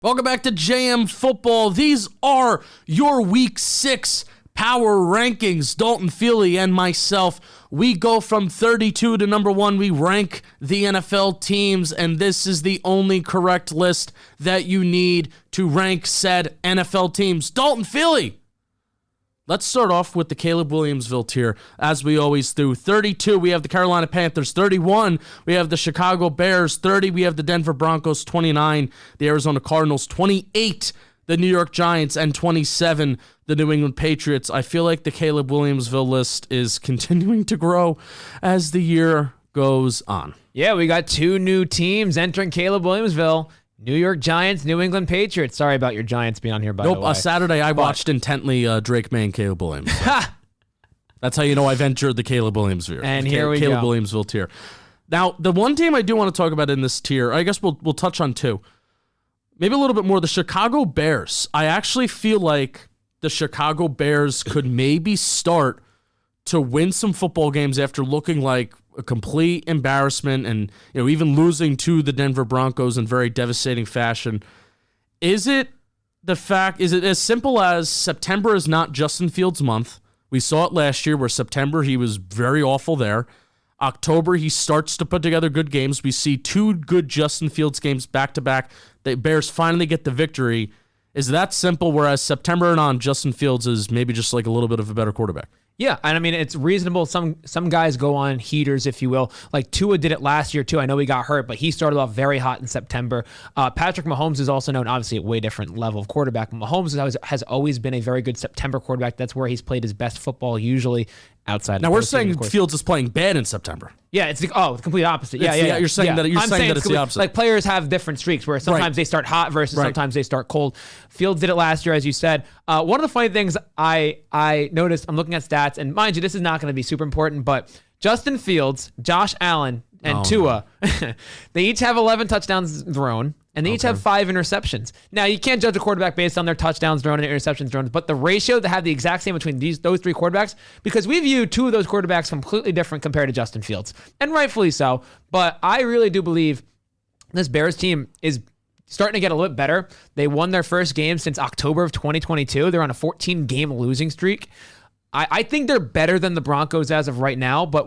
Welcome back to JM Football. These are your Week 6 power rankings. Dalton Feely and myself, we go from 32 to number 1. We rank the NFL teams, and this is the only correct list that you need to rank said NFL teams. Dalton Feely, let's start off with the Caleb Williams-ville tier, as we always do. 32, we have the Carolina Panthers. 31, we have the Chicago Bears. 30, we have the Denver Broncos. 29, the Arizona Cardinals. 28, the New York Giants. And 27, the New England Patriots. I feel like the Caleb Williams-ville list is continuing to grow as the year goes on. Yeah, we got 2 new teams entering Caleb Williams-ville. New York Giants, New England Patriots. Sorry about your Giants being on here, by the way. Saturday I watched intently Drake May and Caleb Williams. That's how you know I've entered the Caleb Williams-ville. And here we Caleb go. Williams-ville tier. Now, the one team I do want to talk about in this tier, I guess we'll touch on 2. Maybe a little bit more, the Chicago Bears. I actually feel like the Chicago Bears could maybe start to win some football games after looking like a complete embarrassment and even losing to the Denver Broncos in very devastating fashion. Is it as simple as September is not Justin Fields' month? We saw it last year where September he was very awful there. October he starts to put together good games. We see 2 good Justin Fields games back to back. The Bears finally get the victory. Is that simple? Whereas September and on, Justin Fields is maybe just like a little bit of a better quarterback. Yeah, and I mean, it's reasonable. Some guys go on heaters, if you will. Like Tua did it last year, too. I know he got hurt, but he started off very hot in September. Patrick Mahomes is also known, obviously, at a way different level of quarterback. Mahomes has always been a very good September quarterback. That's where he's played his best football, usually outside. Now, we're saying Fields is playing bad in September. Yeah, it's the complete opposite. Yeah. You're saying that it's the opposite. Like players have different streaks where sometimes they start hot versus sometimes they start cold. Fields did it last year, as you said. One of the funny things I noticed, I'm looking at stats, and mind you, this is not going to be super important, but Justin Fields, Josh Allen, and Tua, they each have 11 touchdowns thrown, and they each have 5 interceptions. Now, you can't judge a quarterback based on their touchdowns thrown and interceptions thrown, but the ratio to have the exact same between those 3 quarterbacks, because we view 2 of those quarterbacks completely different compared to Justin Fields, and rightfully so, but I really do believe this Bears team is starting to get a little bit better. They won their first game since October of 2022. They're on a 14-game losing streak. I think they're better than the Broncos as of right now, but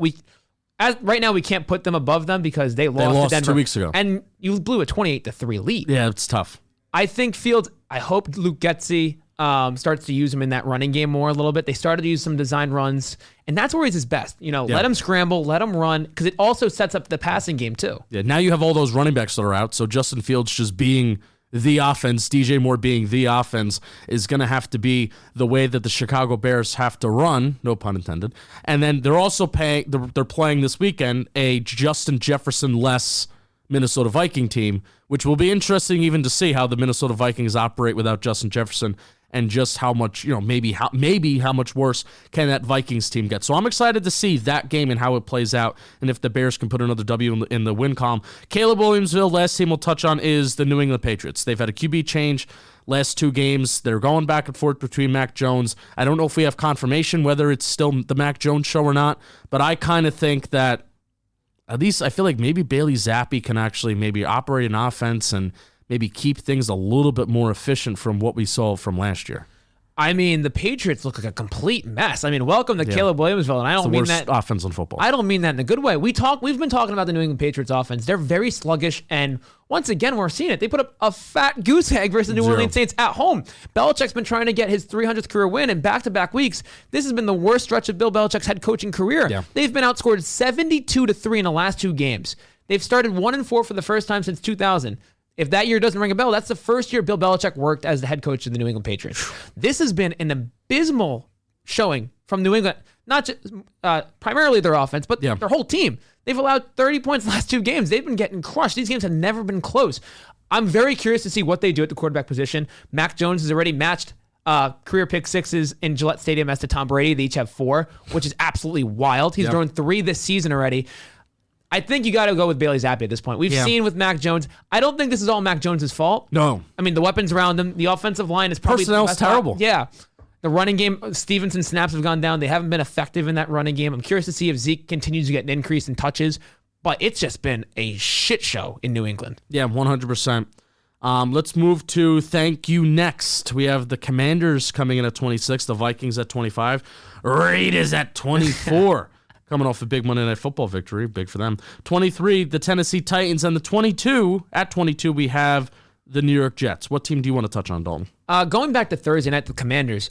right now we can't put them above them because they lost to Denver 2 weeks ago. And you blew a 28-3 lead. Yeah, it's tough. I think Fields, I hope Luke Getsy starts to use him in that running game more a little bit. They started to use some design runs, and that's where he's his best. Let him scramble, let him run, because it also sets up the passing game too. Yeah, now you have all those running backs that are out, so Justin Fields just being the offense, DJ Moore being the offense, is going to have to be the way that the Chicago Bears have to run, no pun intended. And then they're also they're playing this weekend a Justin Jefferson-less Minnesota Viking team, which will be interesting even to see how the Minnesota Vikings operate without Justin Jefferson and just how much, maybe how much worse can that Vikings team get. So I'm excited to see that game and how it plays out and if the Bears can put another W in the win column. Caleb Williams-ville, last team we'll touch on is the New England Patriots. They've had a QB change last 2 games. They're going back and forth between Mac Jones. I don't know if we have confirmation whether it's still the Mac Jones show or not, but I kind of think that at least I feel like maybe Bailey Zappi can actually maybe operate an offense and maybe keep things a little bit more efficient from what we saw from last year. I mean, the Patriots look like a complete mess. I mean, welcome to Caleb Williams-ville, and I don't mean that offense in football. I don't mean that in a good way. We've been talking about the New England Patriots offense. They're very sluggish, and once again, we're seeing it. They put up a fat goose egg versus the New Orleans Saints at home. Belichick's been trying to get his 300th career win in back-to-back weeks. This has been the worst stretch of Bill Belichick's head coaching career. Yeah. They've been outscored 72-3 in the last 2 games. They've started 1-4 for the first time since 2000. If that year doesn't ring a bell, that's the first year Bill Belichick worked as the head coach of the New England Patriots. This has been an abysmal showing from New England, not just primarily their offense, but their whole team. They've allowed 30 points the last 2 games. They've been getting crushed. These games have never been close. I'm very curious to see what they do at the quarterback position. Mac Jones has already matched career pick 6s in Gillette Stadium as to Tom Brady. They each have 4, which is absolutely wild. He's thrown 3 this season already. I think you got to go with Bailey Zappi at this point. We've seen with Mac Jones. I don't think this is all Mac Jones' fault. No. I mean, the weapons around him, the offensive line is probably... Personnel's terrible. Yeah. The running game, Stevenson snaps have gone down. They haven't been effective in that running game. I'm curious to see if Zeke continues to get an increase in touches, but it's just been a shit show in New England. Yeah, 100%. Let's move to thank you next. We have the Commanders coming in at 26, the Vikings at 25, Raiders at 24. Coming off a big Monday Night Football victory, big for them. 23, the Tennessee Titans, and the 22, at 22, we have the New York Jets. What team do you want to touch on, Dalton? Going back to Thursday night, the Commanders,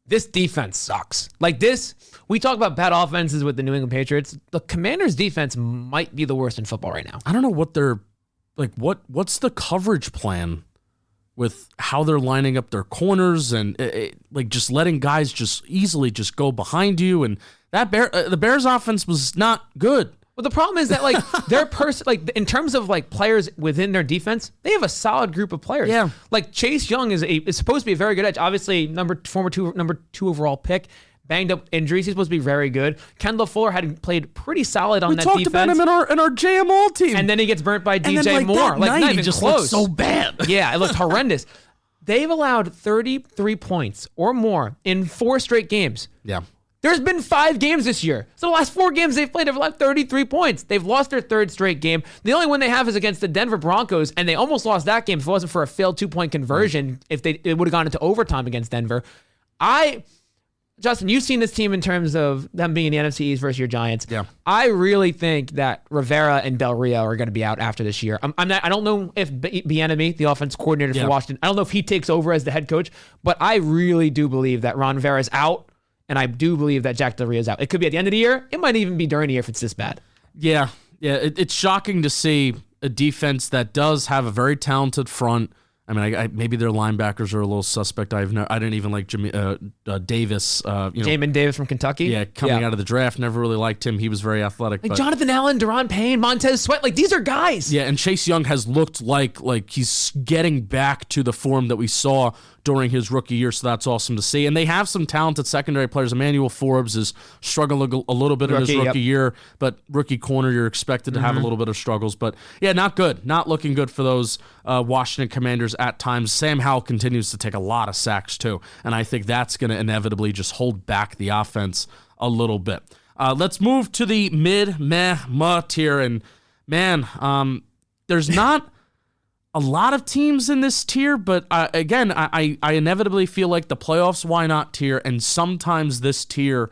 this defense sucks. Like this, we talk about bad offenses with the New England Patriots. The Commanders' defense might be the worst in football right now. I don't know what they're, like, what's the coverage plan with how they're lining up their corners and like just letting guys just easily just go behind you, and the Bears offense was not good. Well, the problem is that like their in terms of like players within their defense, they have a solid group of players. Yeah, like Chase Young is supposed to be a very good edge. Obviously, number two overall pick. Banged up injuries. He's supposed to be very good. Kendall Fuller had played pretty solid on that defense. We talked about him in our JMO team. And then he gets burnt by DJ Moore. That night, not he even just close. looked so bad. Yeah, it looked horrendous. They've allowed 33 points or more in 4 straight games. Yeah. There's been 5 games this year. So the last 4 games they've played, they've allowed 33 points. They've lost their 3rd straight game. The only one they have is against the Denver Broncos, and they almost lost that game if it wasn't for a failed 2-point conversion. If it would have gone into overtime against Denver. Justin, you've seen this team in terms of them being in the NFC East versus your Giants. Yeah. I really think that Rivera and Del Rio are going to be out after this year. I don't know if Bieniemy, the offense coordinator for Washington, I don't know if he takes over as the head coach, but I really do believe that Ron Rivera's out, and I do believe that Jack Del Rio's out. It could be at the end of the year. It might even be during the year if it's this bad. Yeah. It's shocking to see a defense that does have a very talented front. I mean, maybe their linebackers are a little suspect. I didn't even like Davis. Jamin Davis from Kentucky. Yeah, coming out of the draft, never really liked him. He was very athletic. Like Jonathan Allen, Deron Payne, Montez Sweat. Like these are guys. Yeah, and Chase Young has looked like he's getting back to the form that we saw during his rookie year, so that's awesome to see. And they have some talented secondary players. Emmanuel Forbes is struggling a little bit in his rookie year, but rookie corner, you're expected to have a little bit of struggles. But yeah, not good. Not looking good for those Washington Commanders at times. Sam Howell continues to take a lot of sacks too, and I think that's going to inevitably just hold back the offense a little bit. Let's move to the mid-meh tier, and man, there's not a lot of teams in this tier, but again, I inevitably feel like the playoffs, why not tier, and sometimes this tier,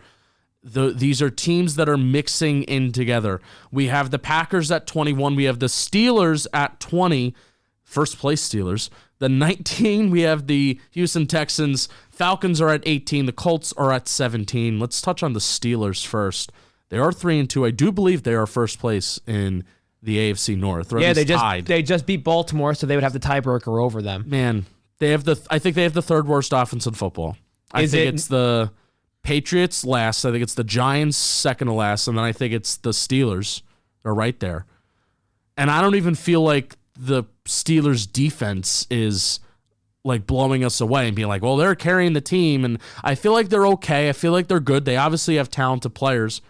these are teams that are mixing in together. We have the Packers at 21. We have the Steelers at 20, first place Steelers. The 19, we have the Houston Texans. Falcons are at 18. The Colts are at 17. Let's touch on the Steelers first. They are 3-2. I do believe they are first place in the AFC North. Yeah, they just beat Baltimore, so they would have the tiebreaker over them. Man, I think they have the 3rd worst offense in football. I think it's the Patriots last. I think it's the Giants second to last, and then I think it's the Steelers are right there. And I don't even feel like the Steelers defense is like blowing us away and being like, well, they're carrying the team, and I feel like they're okay. I feel like they're good. They obviously have talented players,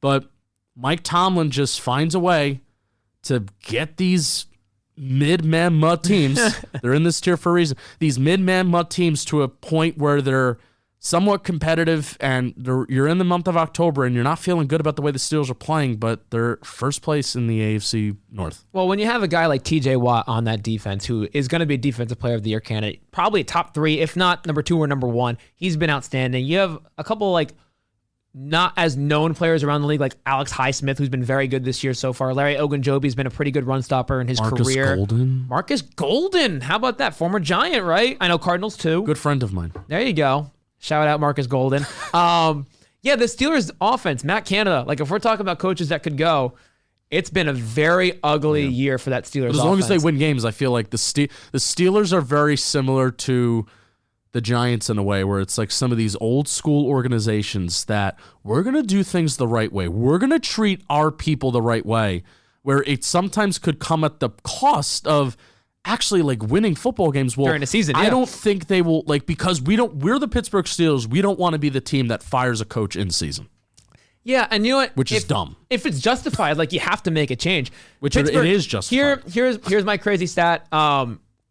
but Mike Tomlin just finds a way to get these mid-man mud teams, they're in this tier for a reason, these mid-man mud teams to a point where they're somewhat competitive, and you're in the month of October and you're not feeling good about the way the Steelers are playing, but they're first place in the AFC North. Well, when you have a guy like TJ Watt on that defense, who is going to be a Defensive Player of the Year candidate, probably top 3, if not number 2 or number 1, he's been outstanding. You have a couple like not as known players around the league, like Alex Highsmith, who's been very good this year so far. Larry Ogunjobi's been a pretty good run stopper in his career. Marcus Golden. How about that? Former Giant, right? I know Cardinals too. Good friend of mine. There you go. Shout out Marcus Golden. Yeah, the Steelers offense, Matt Canada, like if we're talking about coaches that could go, it's been a very ugly year for that Steelers offense. As long as they win games, I feel like the Steelers are very similar to the Giants in a way, where it's like some of these old school organizations that we're going to do things the right way. We're going to treat our people the right way, where it sometimes could come at the cost of actually like winning football games. Well, during the season, I don't think they will, like, because we're the Pittsburgh Steelers. We don't want to be the team that fires a coach in season. Yeah, and you know what? Which is dumb. If it's justified, like you have to make a change. Which it is justified. Here's my crazy stat.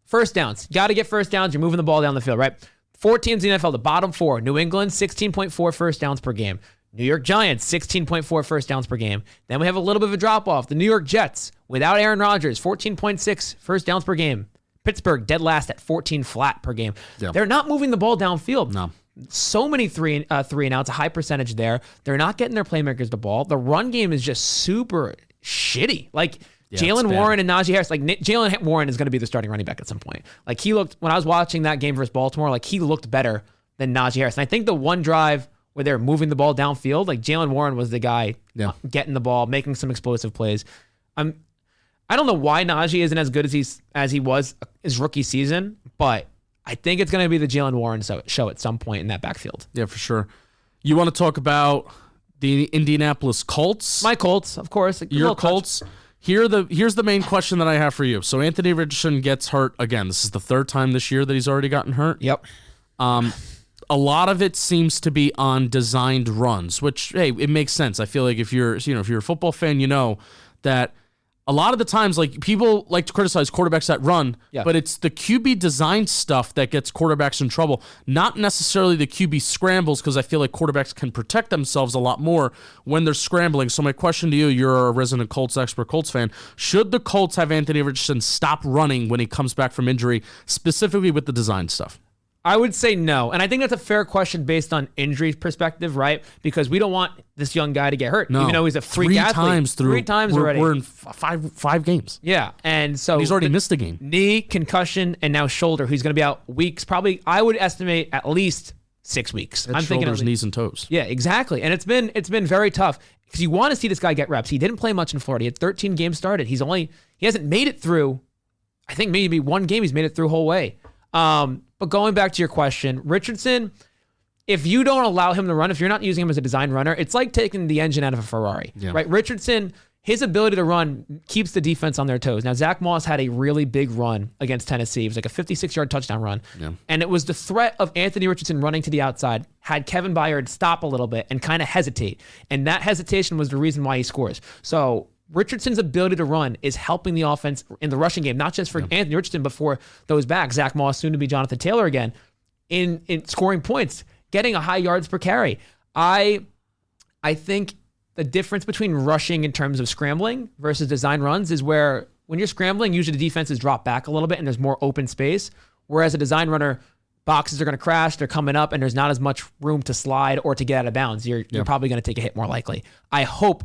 First downs. Got to get first downs. You're moving the ball down the field, right? 4 teams in the NFL, the bottom 4. New England, 16.4 first downs per game. New York Giants, 16.4 first downs per game. Then we have a little bit of a drop-off. The New York Jets, without Aaron Rodgers, 14.6 first downs per game. Pittsburgh, dead last at 14 flat per game. Yeah. They're not moving the ball downfield. No. So many three and outs, a high percentage there. They're not getting their playmakers the ball. The run game is just super shitty. Like, Jalen Warren and Najee Harris, like Jalen Warren is going to be the starting running back at some point. Like, he looked, when I was watching that game versus Baltimore, like, he looked better than Najee Harris. And I think the one drive where they're moving the ball downfield, like, Jalen Warren was the guy getting the ball, making some explosive plays. I don't know why Najee isn't as good as he was his rookie season, but I think it's going to be the Jalen Warren show at some point in that backfield. Yeah, for sure. You want to talk about the Indianapolis Colts? My Colts, of course. Your Colts. Here's the main question that I have for you. So Anthony Richardson gets hurt again. This is the third time this year that he's already gotten hurt. Yep. A lot of it seems to be on designed runs, which, hey, it makes sense. I feel like if you're a football fan, you know that a lot of the times, like, people like to criticize quarterbacks that run, but it's the QB design stuff that gets quarterbacks in trouble, not necessarily the QB scrambles, because I feel like quarterbacks can protect themselves a lot more when they're scrambling. So my question to you, you're a resident Colts expert, Colts fan, should the Colts have Anthony Richardson stop running when he comes back from injury, specifically with the design stuff? I would say no. And I think that's a fair question based on injury perspective, right? Because we don't want this young guy to get hurt, even though he's a freak athlete. Three times already. We're in five games. Yeah. And so he's already missed a game. Knee, concussion, and now shoulder. He's going to be out weeks, probably, I would estimate at least 6 weeks. I'm thinking shoulders, knees, and toes. Yeah, exactly. And it's been very tough because you want to see this guy get reps. He didn't play much in Florida. He had 13 games started. He hasn't made it through, I think maybe one game he's made it through whole way. But going back to your question, Richardson, if you don't allow him to run, if you're not using him as a design runner, it's like taking the engine out of a Ferrari, right? Richardson, his ability to run keeps the defense on their toes. Now, Zach Moss had a really big run against Tennessee. It was like a 56-yard touchdown run. Yeah. And it was the threat of Anthony Richardson running to the outside had Kevin Byard stop a little bit and kind of hesitate. And that hesitation was the reason why he scores. So Richardson's ability to run is helping the offense in the rushing game, not just for Anthony Richardson, but for those backs, Zach Moss, soon to be Jonathan Taylor again, in scoring points, getting a high yards per carry. I think the difference between rushing in terms of scrambling versus design runs is where when you're scrambling, usually the defenses drop back a little bit and there's more open space, whereas a design runner, boxes are going to crash, they're coming up, and there's not as much room to slide or to get out of bounds. You're probably going to take a hit more likely. I hope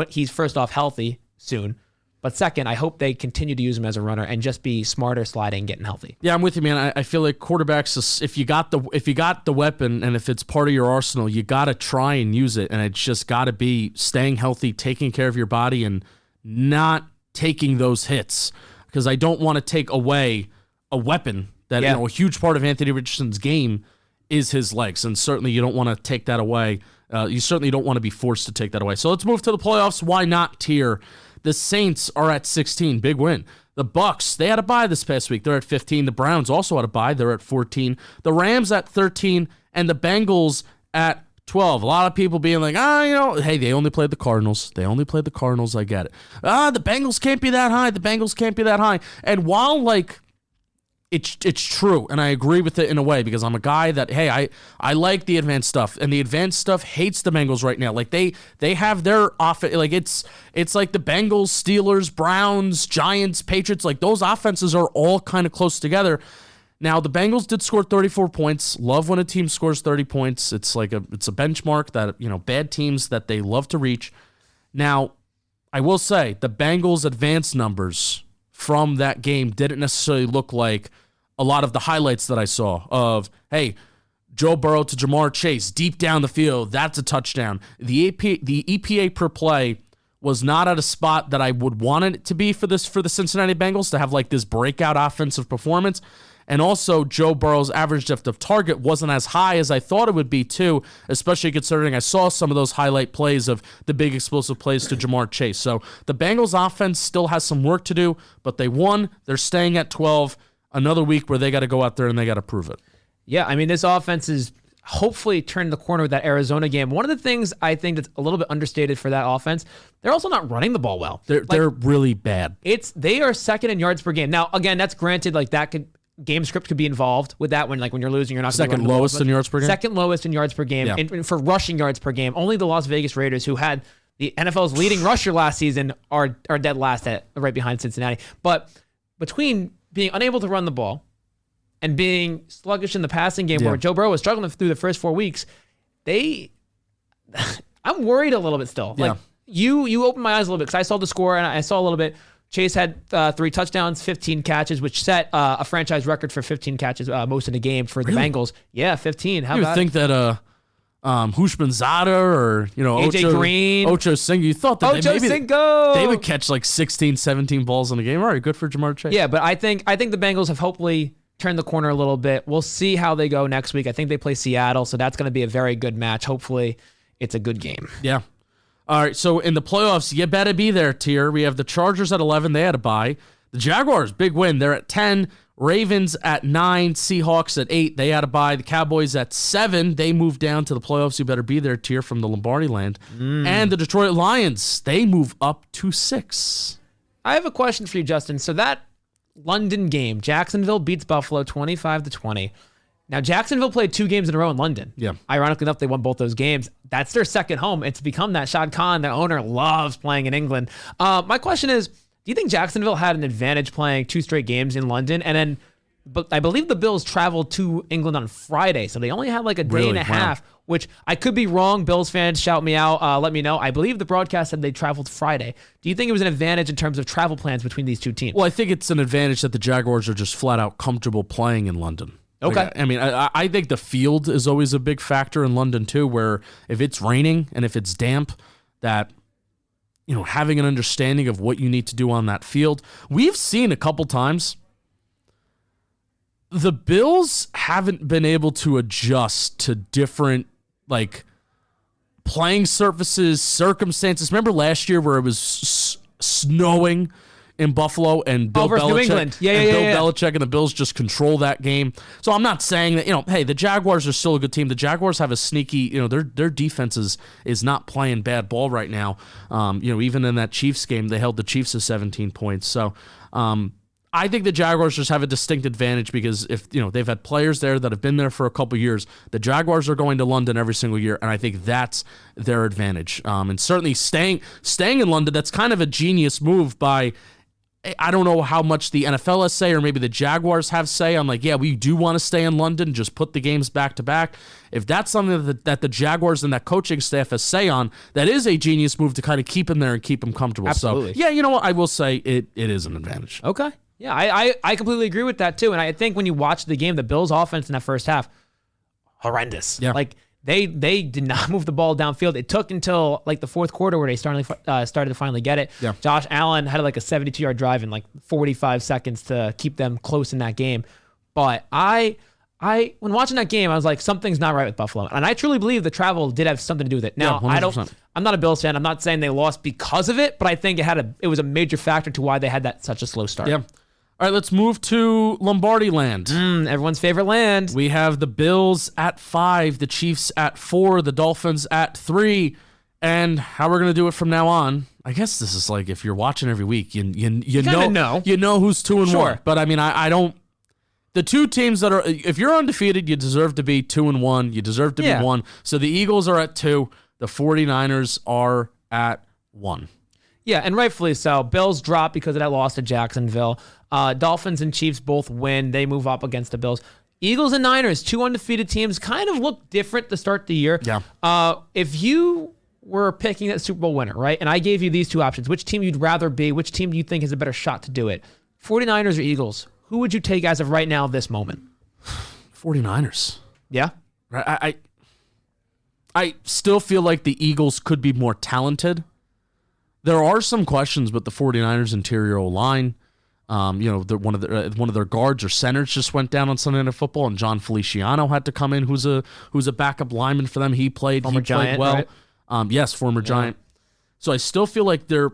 he's first off healthy soon, but second, I hope they continue to use him as a runner and just be smarter sliding, getting healthy. Yeah, I'm with you, man. I feel like quarterbacks, if you got the weapon and if it's part of your arsenal, you got to try and use it, and it's just got to be staying healthy, taking care of your body, and not taking those hits, because I don't want to take away a weapon that a huge part of Anthony Richardson's game is his legs, and certainly you don't want to take that away. You certainly don't want to be forced to take that away. So let's move to the playoffs. Why not tier? The Saints are at 16. Big win. The Bucks, they had a bye this past week. They're at 15. The Browns also had a bye. They're at 14. The Rams at 13. And the Bengals at 12. A lot of people being like, hey, they only played the Cardinals. They only played the Cardinals. I get it. The Bengals can't be that high. The Bengals can't be that high. And while, like, it's true, and I agree with it in a way, because I'm a guy that, hey, I like the advanced stuff, and the advanced stuff hates the Bengals right now. Like, they have their offense, like, it's like the Bengals, Steelers, Browns, Giants, Patriots, like, those offenses are all kind of close together. Now, the Bengals did score 34 points. Love when a team scores 30 points. It's like it's a benchmark that, bad teams that they love to reach. Now, I will say, the Bengals' advanced numbers from that game didn't necessarily look like a lot of the highlights that I saw of, hey, Joe Burrow to Jamar Chase deep down the field, that's a touchdown. The EPA per play was not at a spot that I would want it to be for the Cincinnati Bengals to have like this breakout offensive performance. And also, Joe Burrow's average depth of target wasn't as high as I thought it would be, too, especially considering I saw some of those highlight plays of the big explosive plays to Jamar Chase. So the Bengals offense still has some work to do, but they won. They're staying at 12. Another week where they got to go out there and they got to prove it. Yeah, I mean, this offense is hopefully turning the corner with that Arizona game. One of the things I think that's a little bit understated for that offense, they're also not running the ball well. They're really bad. They are second in yards per game. Now, again, that's granted, like that could game script could be involved with that when you're losing, you're not second lowest in yards per game. Second lowest in yards per game, Yeah. and for rushing yards per game. Only the Las Vegas Raiders, who had the NFL's leading rusher last season, are dead last right behind Cincinnati. But between being unable to run the ball and being sluggish in the passing game, where Joe Burrow was struggling through the first 4 weeks, I'm worried a little bit still. Yeah. Like you opened my eyes a little bit because I saw the score and I saw a little bit. Chase had 3 touchdowns, 15 catches, which set a franchise record for 15 catches most in a game for the Bengals. Yeah, 15. How You would about think that Hushmanzada or AJ Green, Ocho Cinco, you thought that Ocho maybe Cinco, they would catch like 16, 17 balls in a game. All right, good for Jamar Chase. Yeah, but I think the Bengals have hopefully turned the corner a little bit. We'll see how they go next week. I think they play Seattle, so that's going to be a very good match. Hopefully, it's a good game. Yeah. All right, so in the playoffs, you better be there, tier. We have the Chargers at 11. They had a bye. The Jaguars, big win. They're at 10. Ravens at 9. Seahawks at 8. They had a bye. The Cowboys at 7. They moved down to the playoffs. You better be there, tier, from the Lombardi Land. And the Detroit Lions, they move up to 6. I have a question for you, Justin. So that London game, Jacksonville beats Buffalo 25-20. Now, Jacksonville played 2 games in a row in London. Yeah. Ironically enough, they won both those games. That's their second home. It's become that. Shad Khan, the owner, loves playing in England. My question is, do you think Jacksonville had an advantage playing 2 straight games in London? And then, but I believe the Bills traveled to England on Friday, so they only had like a day and a half, which I could be wrong. Bills fans, shout me out. Let me know. I believe the broadcast said they traveled Friday. Do you think it was an advantage in terms of travel plans between these 2 teams? Well, I think it's an advantage that the Jaguars are just flat out comfortable playing in London. Okay. I mean, I think the field is always a big factor in London too, where if it's raining and if it's damp, that, having an understanding of what you need to do on that field. We've seen a couple times the Bills haven't been able to adjust to different, playing surfaces, circumstances. Remember last year where it was snowing in Buffalo and Bill versus New Belichick, England. Yeah. Belichick and the Bills just control that game. So I'm not saying that, hey, the Jaguars are still a good team. The Jaguars have a sneaky, their defense is not playing bad ball right now. Even in that Chiefs game, they held the Chiefs to 17 points. So I think the Jaguars just have a distinct advantage because if they've had players there that have been there for a couple years. The Jaguars are going to London every single year, and I think that's their advantage. And certainly staying in London, that's kind of a genius move by. I don't know how much the NFL has say or maybe the Jaguars have say on we do want to stay in London, just put the games back to back. If that's something that the Jaguars and that coaching staff has say on, that is a genius move to kind of keep him there and keep him comfortable. Absolutely. So, you know what? I will say it is an advantage. Okay. Yeah, I completely agree with that too. And I think when you watch the game, the Bills' offense in that first half, horrendous. Yeah. They did not move the ball downfield. It took until the fourth quarter where they started to finally get it. Yeah. Josh Allen had a 72-yard drive in 45 seconds to keep them close in that game. But I when watching that game, I was like, something's not right with Buffalo. And I truly believe the travel did have something to do with it. Now, yeah, I'm not a Bills fan. I'm not saying they lost because of it, but I think it was a major factor to why they had such a slow start. Yeah. All right, let's move to Lombardi Land. Everyone's favorite land. We have the Bills at 5, the Chiefs at 4, the Dolphins at 3, and how we're gonna do it from now on. I guess this is if you're watching every week, you know who's 2 and 1. But I mean, I don't. The 2 teams that are, if you're undefeated, you deserve to be 2 and 1. You deserve to be 1. So the Eagles are at 2. The 49ers are at 1. Yeah, and rightfully so. Bills drop because of that loss to Jacksonville. Dolphins and Chiefs both win. They move up against the Bills. Eagles and Niners, 2 undefeated teams, kind of look different to start the year. Yeah. If you were picking that Super Bowl winner, right, and I gave you these 2 options, which team you'd rather be, which team do you think has a better shot to do it? 49ers or Eagles? Who would you take as of right now, this moment? 49ers. Yeah? I still feel like the Eagles could be more talented. There are some questions with the 49ers interior O-line. One of their guards or centers just went down on Sunday Night Football, and John Feliciano had to come in, who's a backup lineman for them. He played Giant, well. Right? Yes, former Giant. So I still feel like there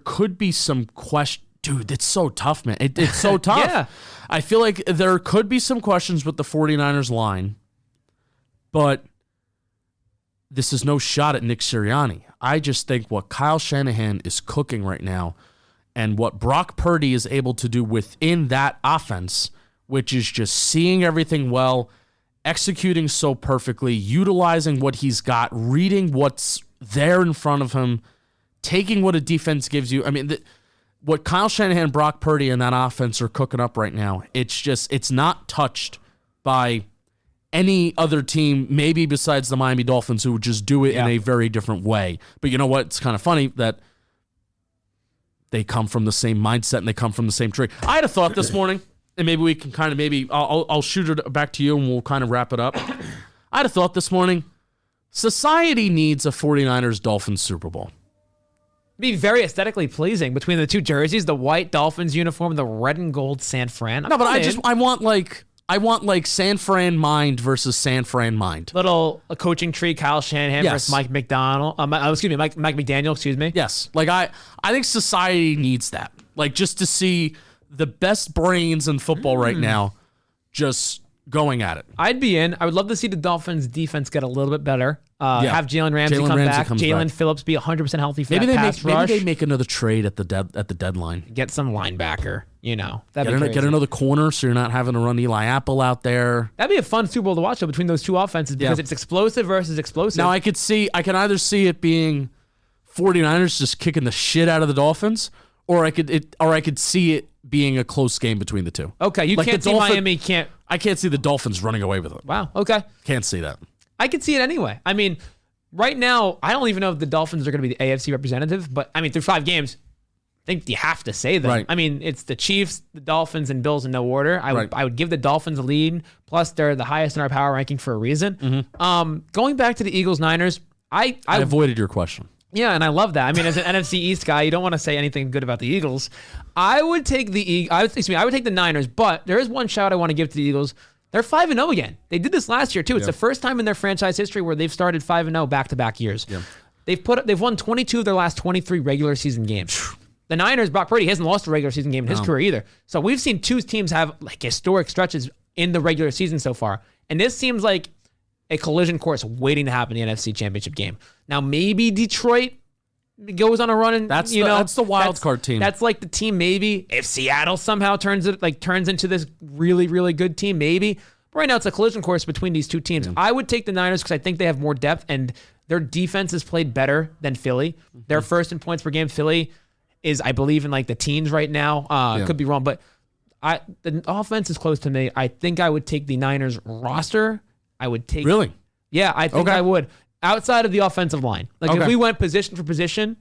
could be some question. Dude, it's so tough, man. It's so tough. Yeah. I feel like there could be some questions with the 49ers line, but this is no shot at Nick Sirianni. I just think what Kyle Shanahan is cooking right now and what Brock Purdy is able to do within that offense which is just seeing everything well, executing so perfectly, utilizing what he's got, reading what's there in front of him, taking what a defense gives you. I mean, what Kyle Shanahan, Brock Purdy, and that offense are cooking up right now, it's not touched by any other team, maybe besides the Miami Dolphins, who would just do it in a very different way. But you know what? It's kind of funny that they come from the same mindset and they come from the same tree. I had a thought this morning, and maybe we can kind of I'll shoot it back to you and we'll kind of wrap it up. I had a thought this morning. Society needs a 49ers-Dolphins Super Bowl. Be very aesthetically pleasing between the two jerseys, the white Dolphins uniform, the red and gold San Fran. No, but I want like San Fran mind versus San Fran mind. A coaching tree, Kyle Shanahan versus Mike McDaniel. Mike McDaniel, excuse me. Yes. Like I think society needs that. Like just to see the best brains in football right now just going at it. I'd be in. I would love to see the Dolphins defense get a little bit better. Have Jalen Ramsey come back. Jalen Phillips be 100% healthy for that pass rush. Maybe they make another trade at the deadline. Get some linebacker, Get another corner so you're not having to run Eli Apple out there. That'd be a fun Super Bowl to watch though, between those two offenses because it's explosive versus explosive. Now I can either see it being 49ers just kicking the shit out of the Dolphins, or I could see it being a close game between the two. Okay, you can't see Miami can't. I can't see the Dolphins running away with it. Wow. Okay. Can't see that. I could see it anyway. I mean, right now, I don't even know if the Dolphins are going to be the AFC representative, but I mean, through 5 games, I think you have to say that. Right. I mean, it's the Chiefs, the Dolphins, and Bills in no order. I would give the Dolphins a lead. Plus, they're the highest in our power ranking for a reason. Mm-hmm. Going back to the Eagles-Niners, I avoided your question. Yeah, and I love that. I mean, as an NFC East guy, you don't want to say anything good about the Eagles. I would take the Niners, but there is one shout I want to give to the Eagles. They're 5-0 again. They did this last year too. It's the first time in their franchise history where they've started 5-0 back-to-back years. Yeah. They've won 22 of their last 23 regular season games. The Niners, Brock Purdy hasn't lost a regular season game in his career either. So we've seen two teams have like historic stretches in the regular season so far, and this seems like a collision course waiting to happen in the NFC Championship game. Now maybe Detroit goes on a run, and that's the wild card team. That's like the team. Maybe if Seattle somehow turns into this really, really good team, maybe. But right now it's a collision course between these two teams. Yeah. I would take the Niners because I think they have more depth and their defense has played better than Philly. Mm-hmm. They're first in points per game. Philly is, I believe, in like the teens right now. Could be wrong, but the offense is close to me. I think I would take the Niners roster. I would take really. Yeah, I think I would. Outside of the offensive line. Like if we went position for position,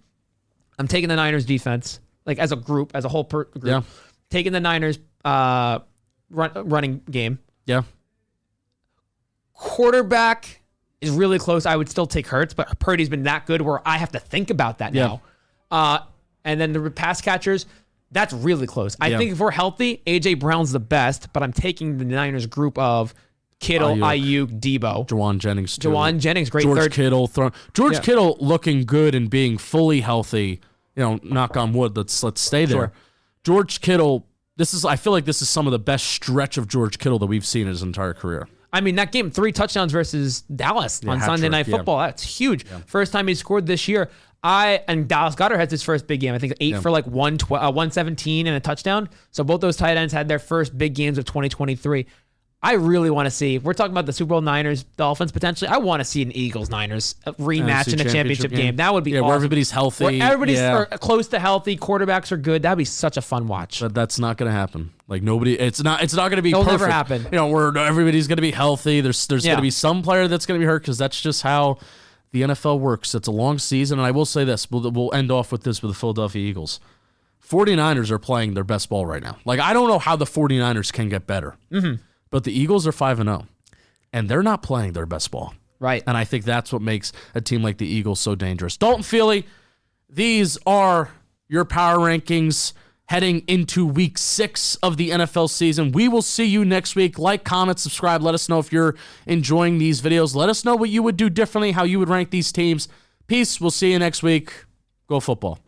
I'm taking the Niners defense, like as a group, as a whole group. Yeah. Taking the Niners running game. Yeah. Quarterback is really close. I would still take Hurts, but Purdy's been that good where I have to think about that now. And then the pass catchers, that's really close. I think if we're healthy, A.J. Brown's the best, but I'm taking the Niners group of Kittle, Ayuk, Debo. Jawan Jennings, too. Great George third. Kittle. Kittle looking good and being fully healthy. Knock on wood, let's stay there. Sure. George Kittle, I feel like this is some of the best stretch of George Kittle that we've seen in his entire career. I mean, that game, 3 touchdowns versus Dallas on Sunday Night Football. That's huge. Yeah. First time he scored this year. And Dallas Goedert has his first big game. I think 8 for like 117 and a touchdown. So both those tight ends had their first big games of 2023. I really want to see, we're talking about the Super Bowl Niners, Dolphins potentially. I want to see an Eagles-Niners rematch in a championship game. That would be awesome. Where everybody's healthy. Where everybody's close to healthy, quarterbacks are good. That'd be such a fun watch. But that's not going to happen. Like it's not going to be It'll perfect. Never happen. Where everybody's going to be healthy. There's going to be some player that's going to be hurt because that's just how the NFL works. It's a long season. And I will say this, we'll end off with this with the Philadelphia Eagles. 49ers are playing their best ball right now. Like, I don't know how the 49ers can get better. Mm-hmm. But the Eagles are 5-0, and they're not playing their best ball. Right. And I think that's what makes a team like the Eagles so dangerous. Dalton Feely, these are your power rankings heading into week 6 of the NFL season. We will see you next week. Like, comment, subscribe. Let us know if you're enjoying these videos. Let us know what you would do differently, how you would rank these teams. Peace. We'll see you next week. Go football.